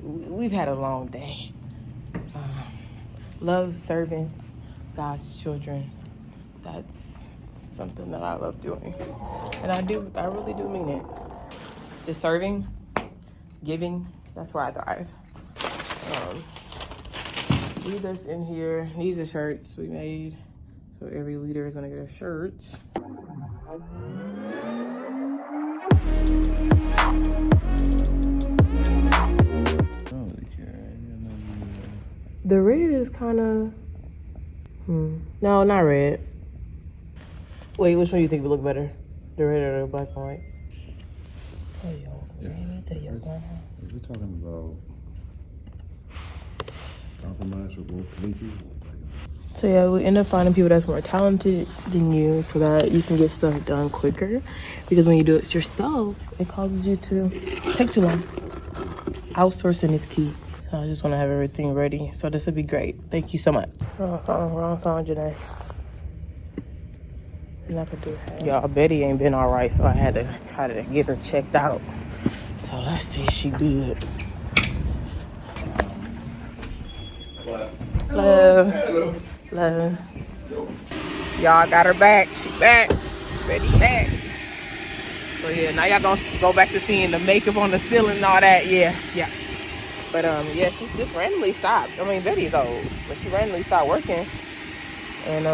we've had a long day. Love serving God's children. That's something that I love doing. And I really do mean it. Just serving, giving, that's where I thrive. Leaders in here, these are shirts we made. So every leader is gonna get a shirt. The red is kind of, no, not red. Wait, which one do you think would look better? The red or the black and white? We're talking about compromise for both countries. So yeah, we end up finding people that's more talented than you so that you can get stuff done quicker. Because when you do it yourself, it causes you to take too long. Outsourcing is key. So I just want to have everything ready. So this would be great. Thank you so much. Wrong song, Janae. And I could do that. Y'all, Betty ain't been all right, so I had to get her checked out. So let's see if she good. Hello. Hello. Y'all got her back. She back. Betty back. So yeah, now y'all gonna go back to seeing the makeup on the ceiling and all that. Yeah. But yeah, she's just randomly stopped. I mean, Betty's old, but she randomly stopped working, and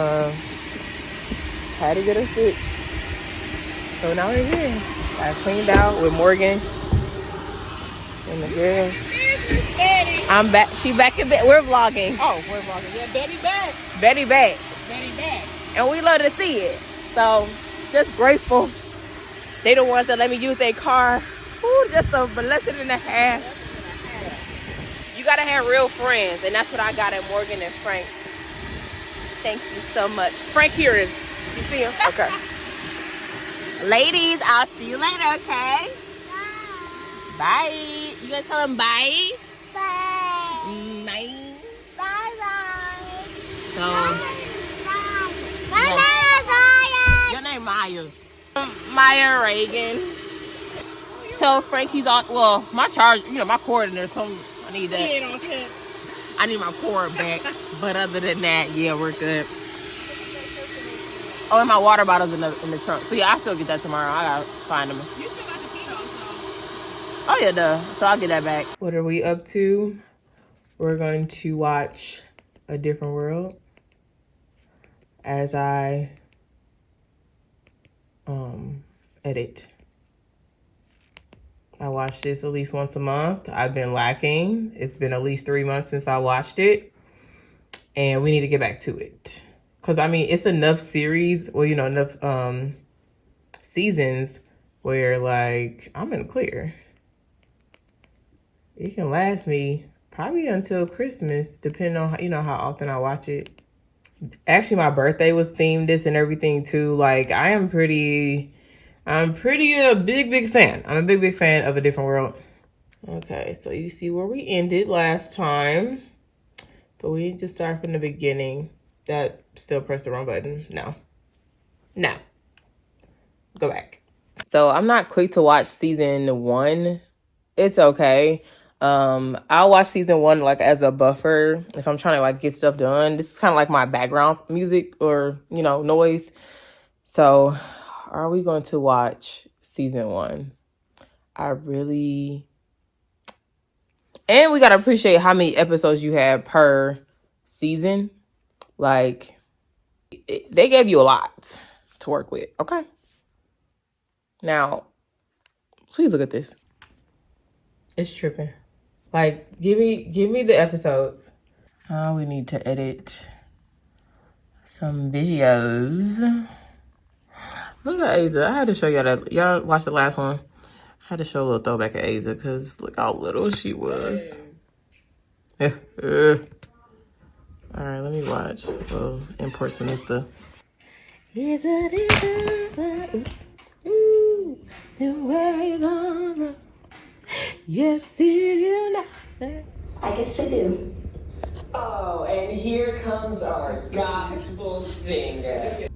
had to get her fixed. So now we're here. I cleaned out with Morgan and the girls. I'm back. She back in bed. We're vlogging. Oh, we're vlogging. Yeah, Betty back. Betty back. Betty back. And we love to see it. So just grateful. They the ones that let me use their car. Ooh, just a blessing and a half. You gotta have real friends, and that's what I got at Morgan and Frank. Thank you so much. Frank here is. You see him? Okay. Ladies, I'll see you later, okay? Bye. Bye. You gonna tell him bye? Bye. Bye. Bye. So. My name is Maya. Your name Maya. Maya Reagan. Tell Frank he's on. Well, my charge, my cord in there. So I need that. I need my cord back. But other than that, yeah, we're good. Oh, and my water bottle's in the trunk. So yeah, I still get that tomorrow. I gotta find them. You still got the key though, so. Oh yeah, duh. So I'll get that back. What are we up to? We're going to watch A Different World as I edit. I watch this at least once a month. I've been lacking. It's been at least 3 months since I watched it. And we need to get back to it. Because, I mean, it's enough series, well, enough seasons where, like, I'm in the clear. It can last me probably until Christmas, depending on, how often I watch it. Actually, my birthday was themed this and everything, too. Like, I'm pretty a big fan. I'm a big fan of A Different World. Okay, so you see where we ended last time. But we need to start from the beginning. That still pressed the wrong button. No. Go back. So I'm not quick to watch season 1. It's okay. I'll watch season 1 like as a buffer if I'm trying to like get stuff done. This is kind of like my background music or noise. So are we going to watch season 1? And we gotta appreciate how many episodes you have per season. Like, they gave you a lot to work with, okay? Now, please look at this. It's tripping. Like, give me the episodes. We need to edit some videos. Look at Aza. I had to show y'all that. Y'all watched the last one. I had to show a little throwback at Aza because look how little she was. All right, let me watch. We'll import some new stuff. Oops. Ooh, and where you gonna? Yes, you know. I guess I do. Oh, and here comes our gospel singer.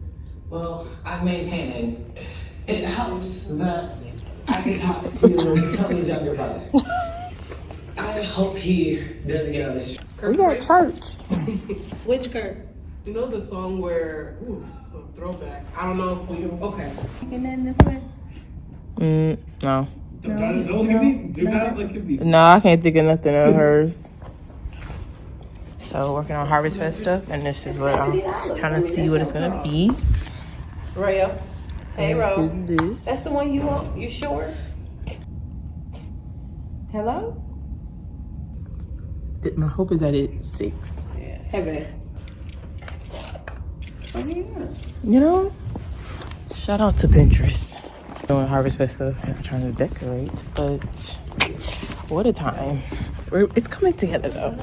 Well, I'm maintaining. It helps that I can talk to Tony's younger brother. I hope he doesn't get on this. We got church. Which Kurt? You know the song where, some throwback. I don't know if we, okay. And then this way. No. Don't hit me. Do not like hit me. No, I can't think of nothing of hers. So working on Harvest Fest stuff, and this is what I'm trying to see what it's gonna be. Rayo. Hey, Let's Ro. do this. That's the one you want? You sure? Hello? My hope is that it sticks. Yeah. Hey, babe. What are you doing? You know, shout out to Pinterest. Doing Harvest Fest stuff and trying to decorate, but what a time. It's coming together though.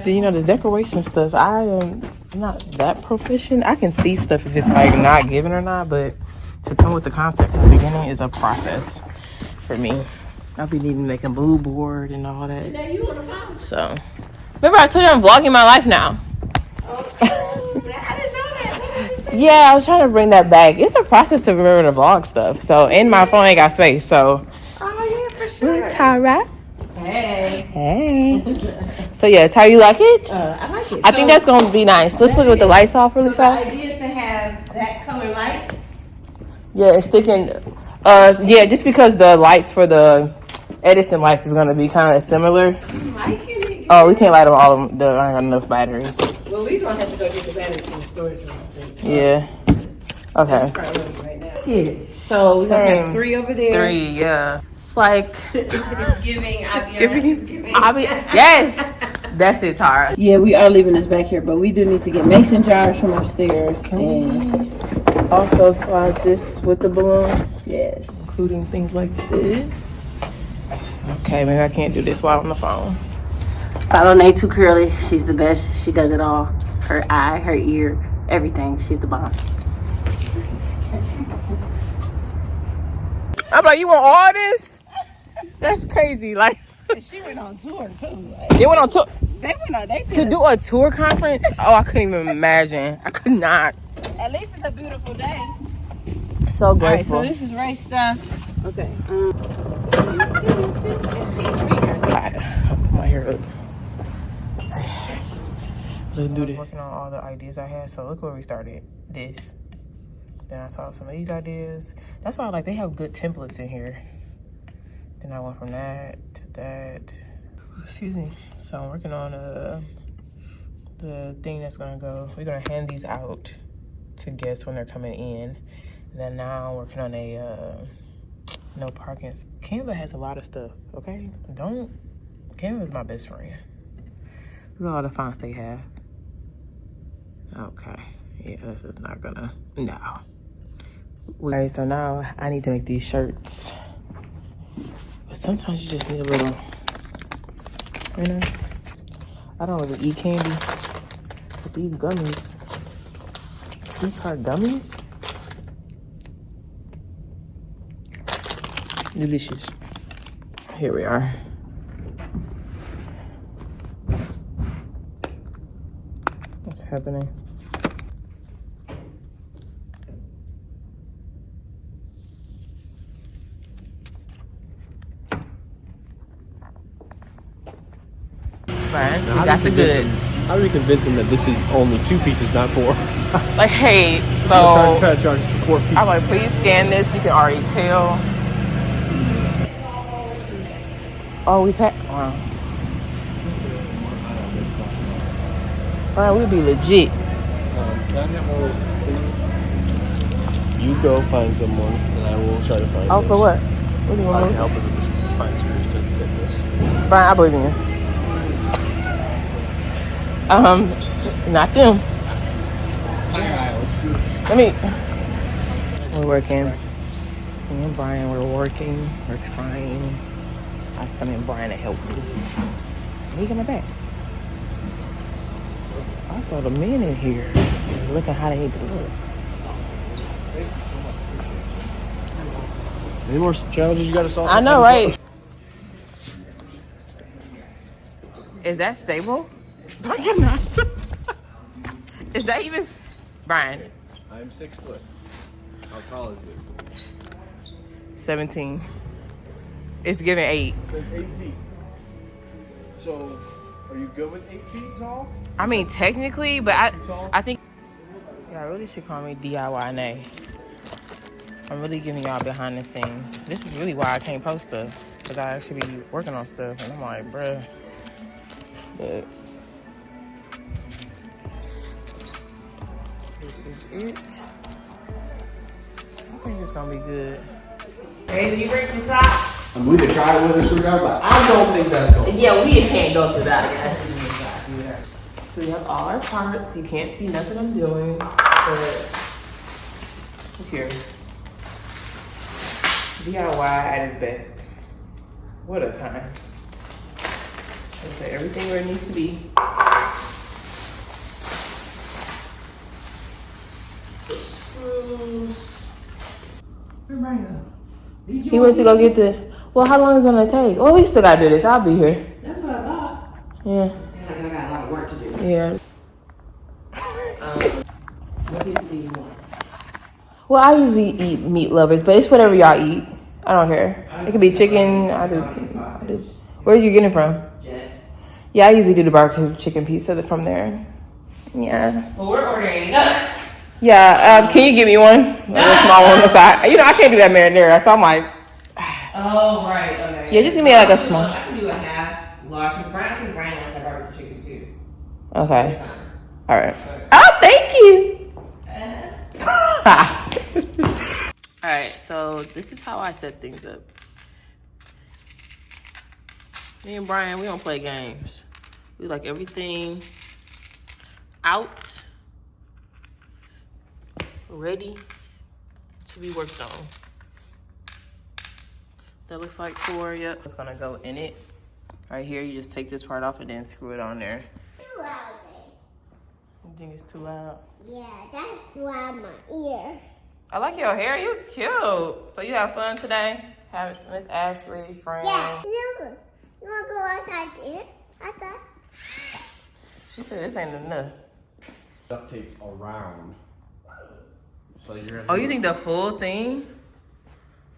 You know, the decoration stuff, I am not that proficient. I can see stuff if it's like not given or not, but to come with the concept from the beginning is a process for me. I'll be needing to make a mood board and all that. So, remember I told you I'm vlogging my life now. Yeah, I was trying to bring that back. It's a process to remember to vlog stuff. So, in my phone ain't got space. So, Oh, yeah, for sure. Tara. Hey. Hey. So, yeah, Tara, you like it? I like it. I think that's going to be nice. Let's look at the lights off really fast. The idea is to have that color light. Yeah, it's sticking. Yeah, just because the lights for the Edison lights is going to be kind of similar. Oh, we can't light them all. I don't have enough batteries. Well, we're going to have to go get the batteries from the storage room. Yeah. Okay. Right now. Yeah. So we're going to have 3 over there. 3, yeah. It's like It's giving IBM. yes. That's it, Tara. Yeah, we are leaving this back here, but we do need to get mason jars from upstairs. And also slide this with the balloons, Yes. including things like this. Okay, maybe I can't do this while on the phone. Follow Nate Too Curly. She's the best. She does it all. Her eye, her ear, everything. She's the bomb. I'm like, you want all this? That's crazy. Like, She went on tour too. they went on tour They went on. They to do a tour conference. Oh, I couldn't even imagine. I could not. At least it's a beautiful day. So grateful. All right, so this is race stuff. Okay. I'll put my hair up. Let's do this. Working on all the ideas I had. So look where we started. This. Then I saw some of these ideas. That's why I like they have good templates in here. Then I went from that to that. Excuse me. So I'm working on the thing that's gonna go. We're gonna hand these out to guests when they're coming in. And then now I'm working on a no parking. Canva has a lot of stuff. Okay, Canva is my best friend. Look at all the fonts they have. Okay, yeah, this is not gonna, no. Okay, so now I need to make these shirts. But sometimes you just need a little, you know, I don't really eat candy. But these gummies, sweetheart gummies, delicious. Here we are. What's happening? Fine, we got the goods. How do we convince them that this is only 2 pieces, not 4? Like, hey, so Try to charge for 4 pieces. I'm like, please scan this. You can already tell. Oh, we packed. Wow. Alright, we'll be legit. Can I get one of those, please? You go find someone, and I will try to find Oh, this. for what? What do you want? To help us with this, find screws to fit this. Brian, I believe in you. Not them. Let me. We're working. Me and Brian, we're working. We're trying. I summoned Brian to help me. And he got my back. I saw the men in here. He was looking how they need to look. Any more challenges you got to solve? I know, right? Is that stable? I cannot. Is that even... Brian. I'm 6 foot. How tall is it? 17. It's giving 8. It's 8 feet. So, are you good with 8 feet tall? I mean, technically, but I think y'all really should call me DIY. I'm really giving y'all behind the scenes. This is really why I can't post stuff, because I actually be working on stuff, and I'm like, bruh. But this is it. I think it's gonna be good. Hey, you bring some socks? We could try it with a screwdriver, but I don't think that's going. Yeah, we can't go through that, guys. So we have all our parts. You can't see nothing I'm doing, but look here. DIY at its best. What a time. Just put everything where it needs to be. The screws. Where'd Brian go? He went to go get the. Well, how long is it gonna take? Oh, we still gotta do this. I'll be here. That's what I thought. Yeah. Seems like I got a lot of work to do. Yeah. What pizza do you want? Well, I usually eat meat lovers, but it's whatever y'all eat. I don't care. It could be chicken. I do. Where are you getting it from? Jets. Yeah, I usually do the barbecue chicken pizza from there. Yeah. Well, we're ordering. Yeah. Can you give me one? Like a small one on the side. You know, I can't do that marinara, so I'm like. Oh, right. Okay. Yeah, just give me like a small. I can do a half. Well, I think Brian wants a barbecue chicken too. Okay. All right. Oh, thank you. All right, so this is how I set things up. Me and Brian, we don't play games. We like everything out, ready to be worked on. That looks like 4, yep. It's gonna go in it. Right here, you just take this part off and then screw it on there. Too loud. You think it's too loud? Yeah, that's loud my ear. I like your hair. You was cute. So you have fun today? Having Miss Ashley, friend. Yeah, you wanna go outside there? Outside? She said this ain't enough. Duct tape around. So you're. Oh, you think the full thing?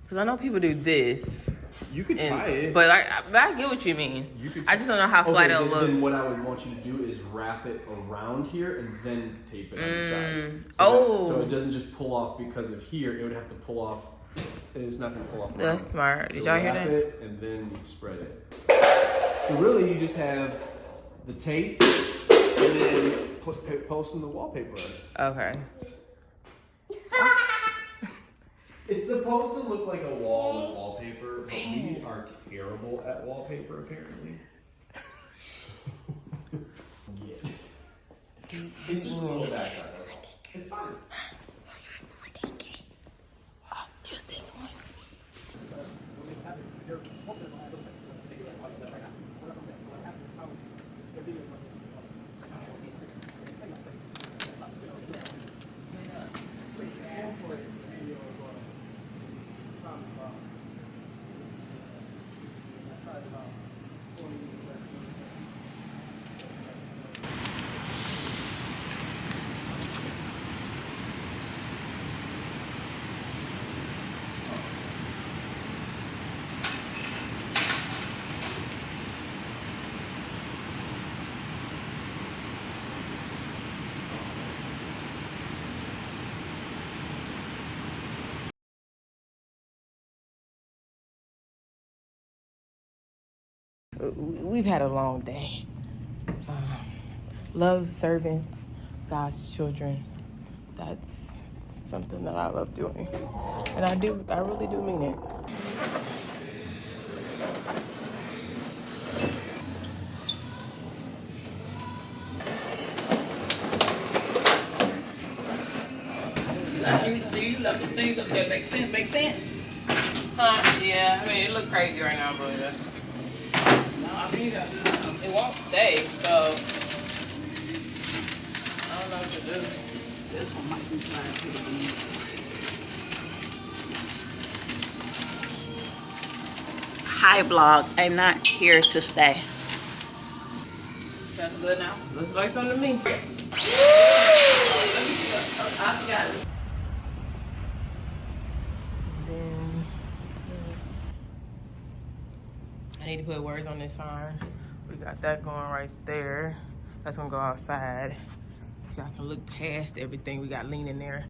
Because I know people do this. You could try it. But I get what you mean. You could I just don't know how flat it'll look. Then what I would want you to do is wrap it around here and then tape it on the sides. So it doesn't just pull off because of here. It would have to pull off. It's not going to pull off. That's smart. Did y'all hear that? Wrap it and then spread it. So really, you just have the tape and then posting the wallpaper on it. Okay. It's supposed to look like a wall with wallpaper, but we are terrible at wallpaper apparently. Yeah. It's just a little background, that's all. It's fine. Use this one. We've had a long day. Love serving God's children. That's something that I love doing. And I really do mean it. You love the things up there. Make sense? Huh? Yeah, I mean, it look crazy right now, but No, I mean, it won't stay, so I don't know what to do. this one might be trying to Hi, blog. I'm not here to stay. That's good now. Looks like something to me. I got it. I need to put words on this sign. We got that going right there. That's gonna go outside. Y'all can look past everything we got leaning there.